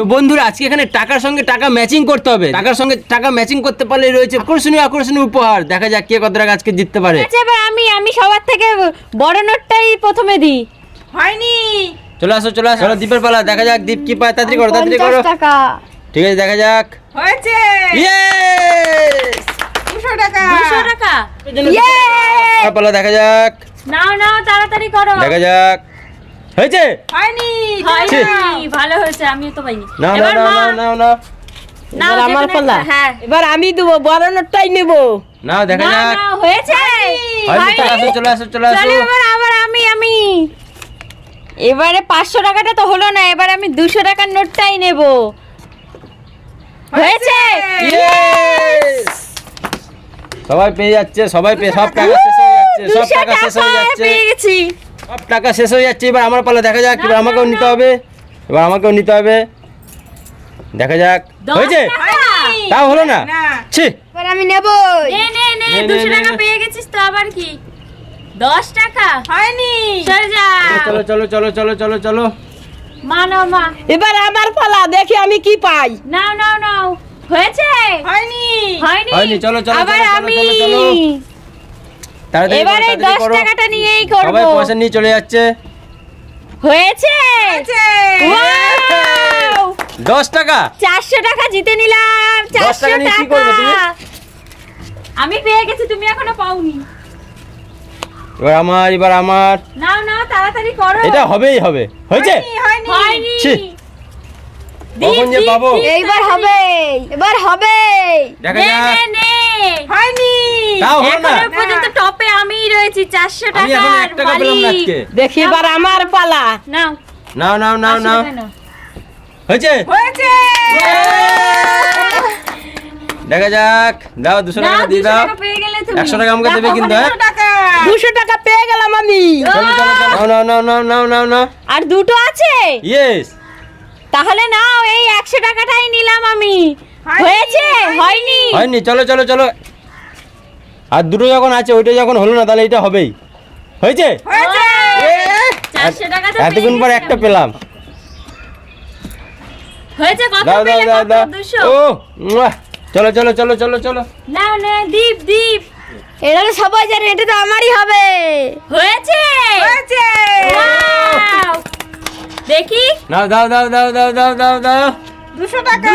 তো বন্ধুরা আজকে এখানে টাকার সঙ্গে টাকা ম্যাচিং করতে হবে। টাকার সঙ্গে টাকা ম্যাচিং করতে পারলে রয়েছে আকর্ষণীয় উপহার। দেখা যাক কে কত টাকা আজকে জিততে পারে। আচ্ছা এবার আমি সবার থেকে বড় নোটটাই প্রথমে দিই। হয়নি। চলে আসো চলো দীপের পালা। দেখা যাক দীপ কি পায়। তাড়াতাড়ি করো 50 টাকা। ঠিক আছে দেখা যাক। হয়েছে। ইয়েস 200 টাকা। 200 টাকা। আমার পালা। দেখা যাক। নাও তাড়াতাড়ি করো। দেখা যাক। হয়েছে? হয়নি। ভালো হয়েছে, আমিও তো পাইনি। না এবার মা নাও এবার আমার পালা। হ্যাঁ এবার আমি দেবো, বড় নোটটাই নেব। নাও দেখা যাক। নাও হয়েছে। হয়নি। চলে আসো চলো এবার আবার আমি এবারে 500 টাকাটা তো হলো না, এবার আমি 200 টাকার নোটটাই নেব। হয়েছে। সবাই পেয়ে যাচ্ছে, সবাই পেয়ে সব টাকা শেষ হয়ে যাচ্ছে, সব 200 টাকা শেষ হয়ে যাচ্ছে, পেয়ে গেছি। সব টাকা শেষ হয়ে যাচ্ছে। এবার আমার পালা। দেখা যাক। এবার আমাকেও নিতে হবে, দেখা যাক। 10 হয়েছে? টাকা। তাও হলো না। না। ছি এবার আমি নেব। নে 200 টাকা পেয়ে গেছিস তো আবার কি? 10 টাকা। হয়নি। সরে যা। চলো মা নাও মা। এবার আমার পালা, দেখি আমি কি পাই। নাও হয়েছে। হয়নি। হয়নি। চলো আবার আমি তাড়াতাড়ি এবারে করো, 10 করো। টাকাটা নিয়েই করব। সবাই পয়সা নিয়ে চলে যাচ্ছে। হয়েছে। হয়েছে। ওয়াও! 10 টাকা। 400 টাকা জিতে নিলাম। 10 টাকা 400 নিয়ে কি টাকা করবে তুমি? আমি পেয়ে গেছি, তুমি এখনো পাওনি। এবার আমার নাও তাড়াতাড়ি করো। এটা হবেই হবে। হয়েছে? হয়নি। ছি। কখন যে পাবো? এইবার হবে, এবার হবে। দেখা যাক। নে। হয়নি। তাও হলো না। এখনো পর্যন্ত টপে আমিই রয়েছি 400 আমি টাকা। এখন 1 টাকা পেলাম না আজকে। দেখি এবার আমার পালা। নাও নাও 500 টাকা নাও। হয়েছে? হয়েছে। দেখা যাক। দাও 200 টাকা নাও, দিয়ে 200 দাও। টাকা পেয়ে গেলে তুমি। 100 টাকা আমাকে দেবে কিন্তু, হ্যাঁ? 200 টাকা। 200 টাকা পেয়ে গেলাম আমি। নাও। আর দুটো আছে। ইয়েস। তাহলে নাও, এই 100 টাকাটাই নিলাম আমি। হয়নি, হয়েছে? হয়নি। হয়নি। চলো। আর দুটো যখন আছে, ওইটা যখন হলো না, তাহলে এটা হবেই। হয়েছে? হয়েছে। 400 টাকা তো এতক্ষণ পর পেয়ে একটা গেছি পেলাম। আমি। হয়েছে কত দাও পেলে? কত? 200। ও মুয়া। চলো। নাও নে দীপ। এটা তো সবাই জানে, এটা তো আমারই হবে। হয়েছে। হয়েছে। Wow! দেখি। নাও দাও 200 টাকা। 200 টাকা।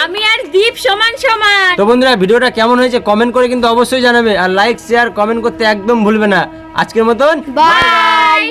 আমি আর দীপ সমান। তো বন্ধুরা ভিডিওটা কেমন হয়েছে কমেন্ট করে কিন্তু অবশ্যই জানাবে। আর লাইক শেয়ার কমেন্ট করতে একদম ভুলবে না। আজকের মতন বাই।